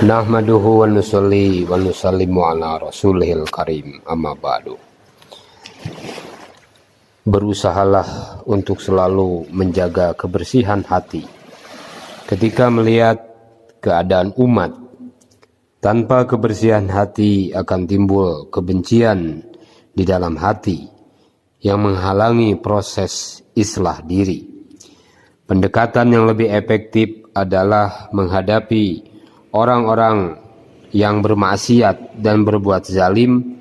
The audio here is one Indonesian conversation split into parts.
Nahmaduhu wa nusalli wa nusallimu ala rasulihil karim, amma ba'du. Berusahalah untuk selalu menjaga kebersihan hati ketika melihat keadaan umat. Tanpa kebersihan hati akan timbul kebencian di dalam hati yang menghalangi proses islah diri. Pendekatan yang lebih efektif adalah menghadapi orang-orang yang bermaksiat dan berbuat zalim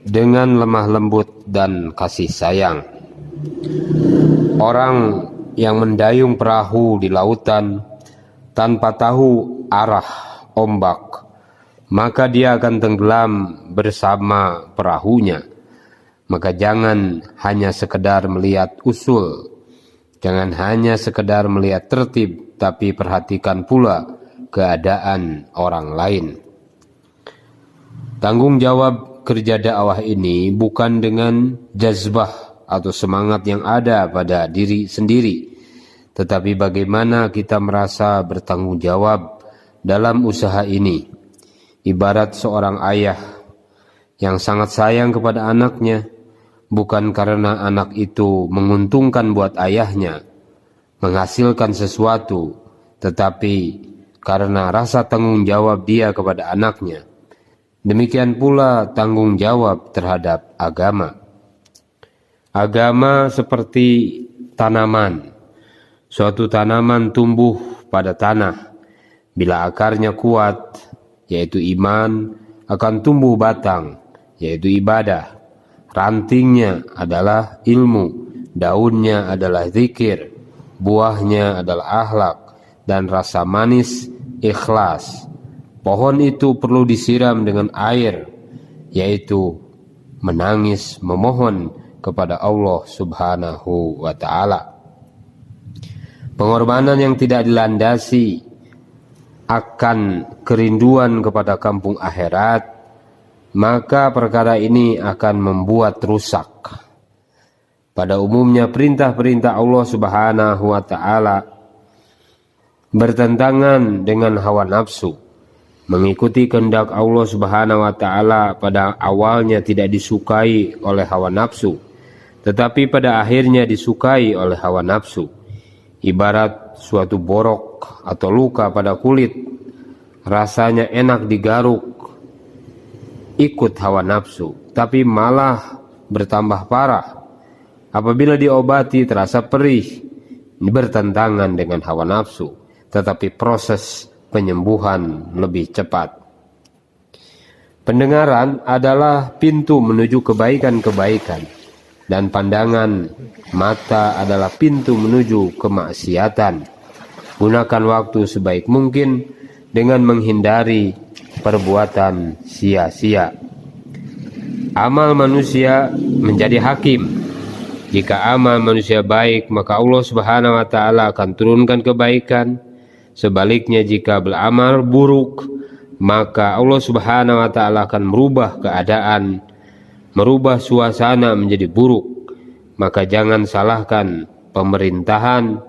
dengan lemah lembut dan kasih sayang. Orang yang mendayung perahu di lautan tanpa tahu arah ombak, maka dia akan tenggelam bersama perahunya. Maka jangan hanya sekedar melihat usul, jangan hanya sekedar melihat tertib, tapi perhatikan pula keadaan orang lain. Tanggung jawab kerja dakwah ini bukan dengan jazbah atau semangat yang ada pada diri sendiri, tetapi bagaimana kita merasa bertanggung jawab dalam usaha ini. Ibarat seorang ayah yang sangat sayang kepada anaknya, bukan karena anak itu menguntungkan buat ayahnya, menghasilkan sesuatu, tetapi karena rasa tanggung jawab dia kepada anaknya. Demikian pula tanggung jawab terhadap agama. Agama seperti tanaman. Suatu tanaman tumbuh pada tanah. Bila akarnya kuat, yaitu iman, akan tumbuh batang, yaitu ibadah. Rantingnya adalah ilmu, daunnya adalah zikir, buahnya adalah akhlak, dan rasa manis ikhlas. Pohon itu perlu disiram dengan air, yaitu menangis memohon kepada Allah Subhanahu wa ta'ala. Pengorbanan yang tidak dilandasi akan kerinduan kepada kampung akhirat, maka perkara ini akan membuat rusak. Pada umumnya perintah-perintah Allah Subhanahu wa ta'ala bertentangan dengan hawa nafsu. Mengikuti kehendak Allah Subhanahu wa ta'ala pada awalnya tidak disukai oleh hawa nafsu, tetapi pada akhirnya disukai oleh hawa nafsu. Ibarat suatu borok atau luka pada kulit, rasanya enak digaruk, ikut hawa nafsu, tapi malah bertambah parah. Apabila diobati terasa perih, bertentangan dengan hawa nafsu, tetapi proses penyembuhan lebih cepat. Pendengaran adalah pintu menuju kebaikan-kebaikan, dan pandangan mata adalah pintu menuju kemaksiatan. Gunakan waktu sebaik mungkin dengan menghindari perbuatan sia-sia. Amal manusia menjadi hakim. Jika amal manusia baik, maka Allah Subhanahu wa ta'ala akan turunkan kebaikan. Sebaliknya jika beramal buruk, maka Allah Subhanahu wa ta'ala akan merubah keadaan, merubah suasana menjadi buruk. Maka jangan salahkan pemerintahan.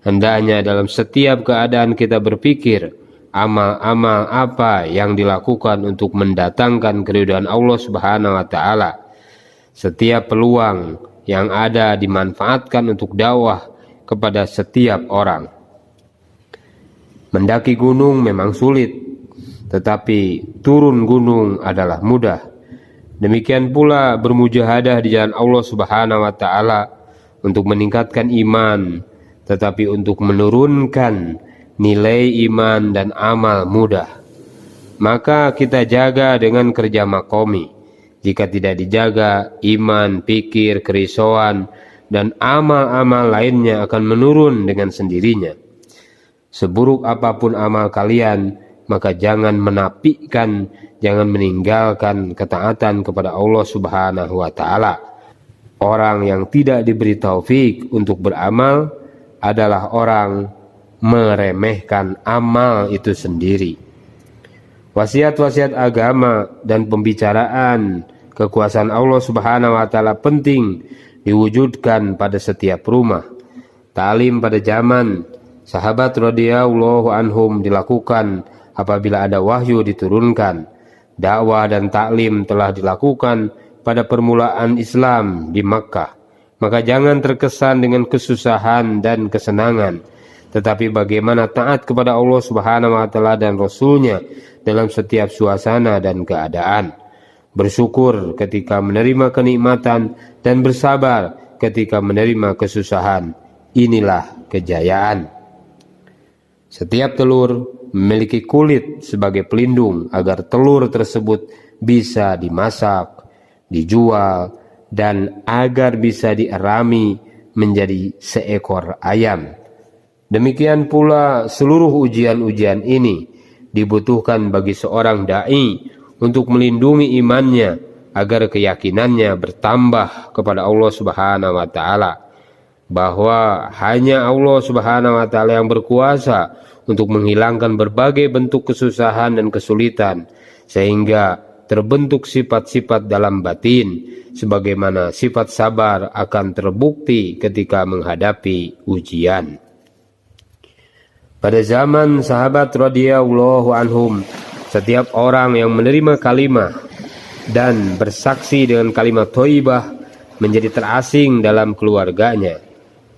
Hendaknya dalam setiap keadaan kita berpikir amal-amal apa yang dilakukan untuk mendatangkan keridhaan Allah Subhanahu wa ta'ala. Setiap peluang yang ada dimanfaatkan untuk dakwah kepada setiap orang. Mendaki gunung memang sulit, tetapi turun gunung adalah mudah. Demikian pula bermujahadah di jalan Allah Subhanahu wa ta'ala untuk meningkatkan iman, tetapi untuk menurunkan nilai iman dan amal mudah. Maka kita jaga dengan kerja makomi. Jika tidak dijaga, iman, pikir, kerisauan, dan amal-amal lainnya akan menurun dengan sendirinya. Seburuk apapun amal kalian, maka jangan menafikan, jangan meninggalkan ketaatan kepada Allah Subhanahu wa ta'ala. Orang yang tidak diberi taufik untuk beramal adalah orang meremehkan amal itu sendiri. Wasiat-wasiat agama dan pembicaraan kekuasaan Allah Subhanahu wa ta'ala penting diwujudkan pada setiap rumah. Ta'lim pada zaman sahabat radhiyallahu anhum dilakukan apabila ada wahyu diturunkan. Dakwah dan taklim telah dilakukan pada permulaan Islam di Makkah. Maka jangan terkesan dengan kesusahan dan kesenangan, tetapi bagaimana taat kepada Allah Subhanahu wa Ta'ala dan Rasul-Nya dalam setiap suasana dan keadaan. Bersyukur ketika menerima kenikmatan dan bersabar ketika menerima kesusahan. Inilah kejayaan. Setiap telur memiliki kulit sebagai pelindung agar telur tersebut bisa dimasak, dijual, dan agar bisa dierami menjadi seekor ayam. Demikian pula seluruh ujian-ujian ini dibutuhkan bagi seorang da'i untuk melindungi imannya agar keyakinannya bertambah kepada Allah Subhanahu wa Ta'ala, bahwa hanya Allah Subhanahu wa Ta'ala yang berkuasa untuk menghilangkan berbagai bentuk kesusahan dan kesulitan, sehingga terbentuk sifat-sifat dalam batin, sebagaimana sifat sabar akan terbukti ketika menghadapi ujian. Pada zaman sahabat radhiyallahu anhum, setiap orang yang menerima kalimah dan bersaksi dengan kalimat thayyibah menjadi terasing dalam keluarganya.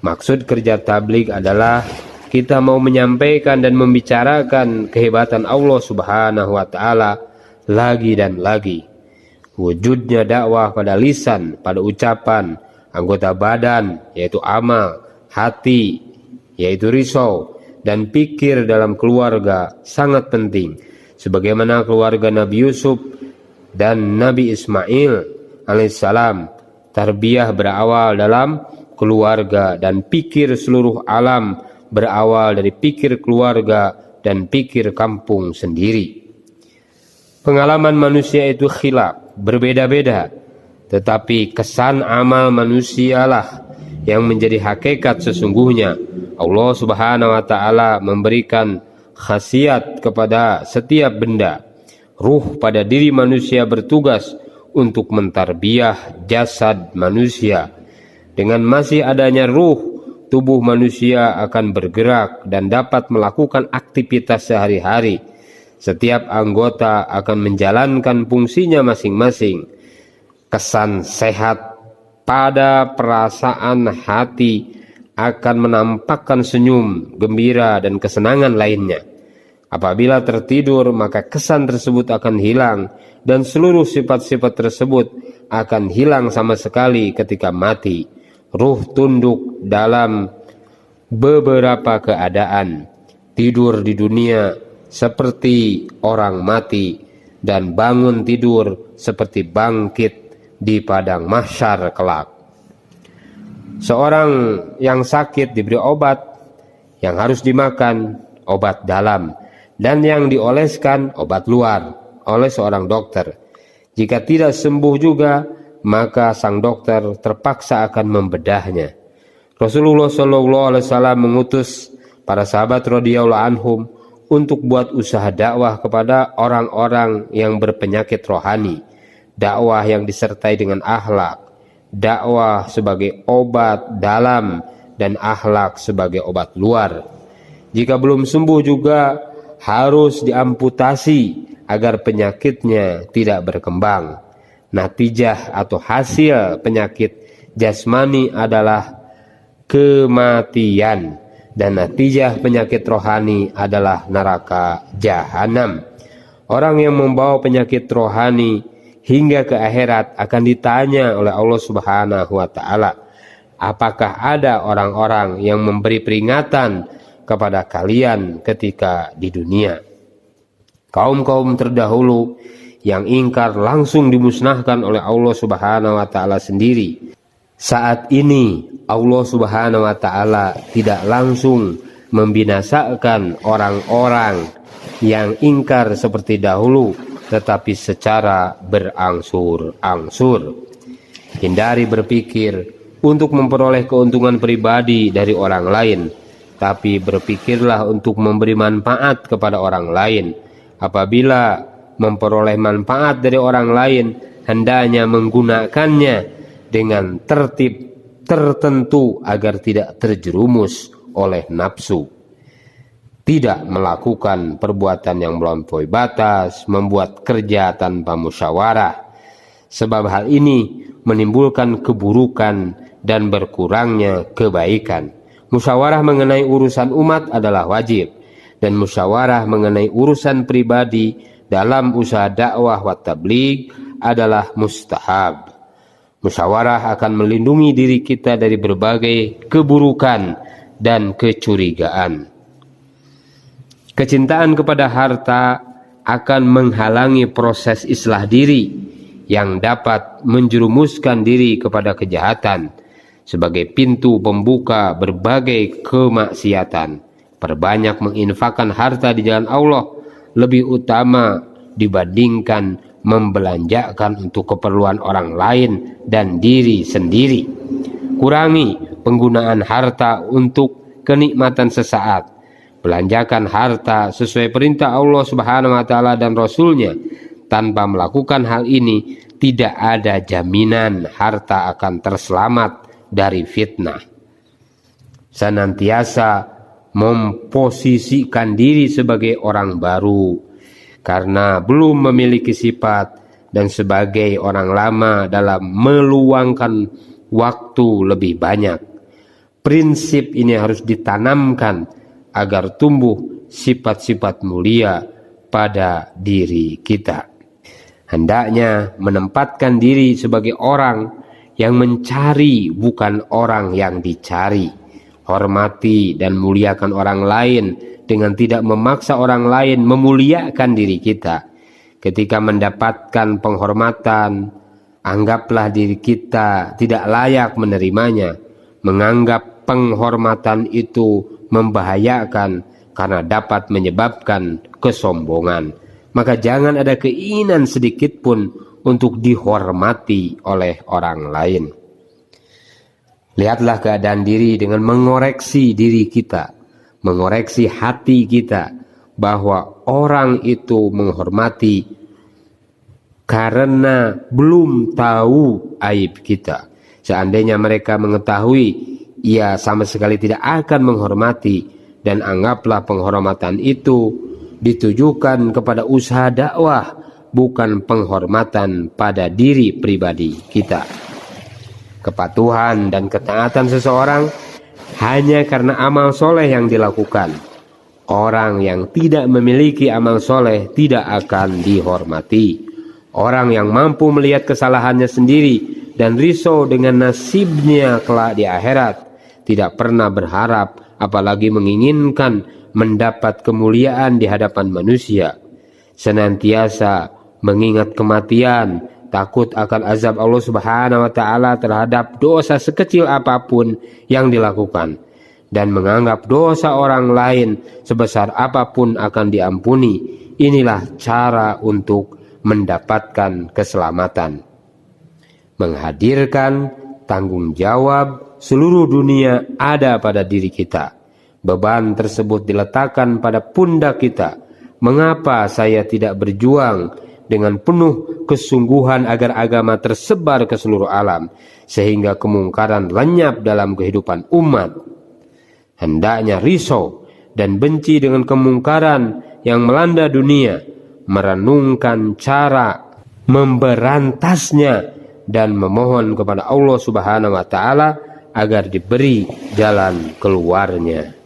Maksud kerja tabligh adalah kita mau menyampaikan dan membicarakan kehebatan Allah Subhanahu wa Ta'ala lagi dan lagi. Wujudnya dakwah pada lisan, pada ucapan, anggota badan yaitu amal, hati yaitu risau, dan pikir dalam keluarga sangat penting. Sebagaimana keluarga Nabi Yusuf dan Nabi Ismail alaihissalam, tarbiyah berawal dalam keluarga dan pikir seluruh alam berawal dari pikir keluarga dan pikir kampung sendiri. Pengalaman manusia itu khilaf, berbeda-beda, tetapi kesan amal manusialah yang menjadi hakikat sesungguhnya. Allah Subhanahu wa Ta'ala memberikan khasiat kepada setiap benda. Ruh pada diri manusia bertugas untuk mentarbiyah jasad manusia. Dengan masih adanya ruh, tubuh manusia akan bergerak dan dapat melakukan aktivitas sehari-hari. Setiap anggota akan menjalankan fungsinya masing-masing. Kesan sehat pada perasaan hati akan menampakkan senyum, gembira, dan kesenangan lainnya. Apabila tertidur, maka kesan tersebut akan hilang, dan seluruh sifat-sifat tersebut akan hilang sama sekali ketika mati. Ruh tunduk dalam beberapa keadaan. Tidur di dunia seperti orang mati, dan bangun tidur seperti bangkit di padang mahsyar kelak. Seorang yang sakit diberi obat yang harus dimakan, obat dalam, dan yang dioleskan obat luar oleh seorang dokter. Jika tidak sembuh juga, maka sang dokter terpaksa akan membedahnya. Rasulullah SAW mengutus para sahabat radhiyallahu anhum untuk buat usaha dakwah kepada orang-orang yang berpenyakit rohani, dakwah yang disertai dengan akhlak, dakwah sebagai obat dalam dan akhlak sebagai obat luar. Jika belum sembuh juga harus diamputasi agar penyakitnya tidak berkembang. Natijah atau hasil penyakit jasmani adalah kematian, dan natijah penyakit rohani adalah neraka jahanam. Orang yang membawa penyakit rohani hingga ke akhirat akan ditanya oleh Allah Subhanahu wa Ta'ala, apakah ada orang-orang yang memberi peringatan kepada kalian ketika di dunia? Kaum-kaum terdahulu yang ingkar langsung dimusnahkan oleh Allah Subhanahu wa Ta'ala sendiri. Saat ini Allah Subhanahu wa Ta'ala tidak langsung membinasakan orang-orang yang ingkar seperti dahulu, tetapi secara berangsur-angsur. Hindari berpikir untuk memperoleh keuntungan pribadi dari orang lain, tapi berpikirlah untuk memberi manfaat kepada orang lain. Apabila memperoleh manfaat dari orang lain, hendaknya menggunakannya dengan tertib tertentu agar tidak terjerumus oleh nafsu. tidak melakukan perbuatan yang melampaui batas, membuat kerja tanpa musyawarah. Sebab hal ini menimbulkan keburukan dan berkurangnya kebaikan. Musyawarah mengenai urusan umat adalah wajib, dan musyawarah mengenai urusan pribadi dalam usaha dakwah wa tabligh adalah mustahab. Musyawarah akan melindungi diri kita dari berbagai keburukan dan kecurigaan. Kecintaan kepada harta akan menghalangi proses islah diri yang dapat menjerumuskan diri kepada kejahatan sebagai pintu pembuka berbagai kemaksiatan. Perbanyak menginfakkan harta di jalan Allah lebih utama dibandingkan membelanjakan untuk keperluan orang lain dan diri sendiri. Kurangi penggunaan harta untuk kenikmatan sesaat. Belanjakan harta sesuai perintah Allah Subhanahu wa taala dan Rasul-Nya. Tanpa melakukan hal ini, tidak ada jaminan harta akan terselamat dari fitnah. Senantiasa memposisikan diri sebagai orang baru karena belum memiliki sifat, dan sebagai orang lama dalam meluangkan waktu lebih banyak. Prinsip ini harus ditanamkan agar tumbuh sifat-sifat mulia pada diri kita. Hendaknya menempatkan diri sebagai orang yang mencari, bukan orang yang dicari. Hormati dan muliakan orang lain dengan tidak memaksa orang lain memuliakan diri kita. Ketika mendapatkan penghormatan, anggaplah diri kita tidak layak menerimanya. Menganggap penghormatan itu membahayakan karena dapat menyebabkan kesombongan. Maka jangan ada keinginan sedikit pun untuk dihormati oleh orang lain. Lihatlah keadaan diri dengan mengoreksi diri kita, mengoreksi hati kita, bahwa orang itu menghormati karena belum tahu aib kita. Seandainya mereka mengetahui, ia sama sekali tidak akan menghormati, dan anggaplah penghormatan itu ditujukan kepada usaha dakwah, bukan penghormatan pada diri pribadi kita. Kepatuhan dan ketaatan seseorang hanya karena amal soleh yang dilakukan. Orang yang tidak memiliki amal soleh tidak akan dihormati. Orang yang mampu melihat kesalahannya sendiri dan risau dengan nasibnya kelak di akhirat, tidak pernah berharap apalagi menginginkan mendapat kemuliaan di hadapan manusia. Senantiasa mengingat kematian, takut akan azab Allah Subhanahu wa taala terhadap dosa sekecil apapun yang dilakukan, dan menganggap dosa orang lain sebesar apapun akan diampuni. Inilah cara untuk mendapatkan keselamatan. Menghadirkan tanggung jawab seluruh dunia ada pada diri kita. Beban tersebut diletakkan pada pundak kita. Mengapa saya tidak berjuang dengan penuh kesungguhan agar agama tersebar ke seluruh alam, sehingga kemungkaran lenyap dalam kehidupan umat? Hendaknya risau dan benci dengan kemungkaran yang melanda dunia, merenungkan cara memberantasnya, dan memohon kepada Allah Subhanahu wa taala agar diberi jalan keluarnya.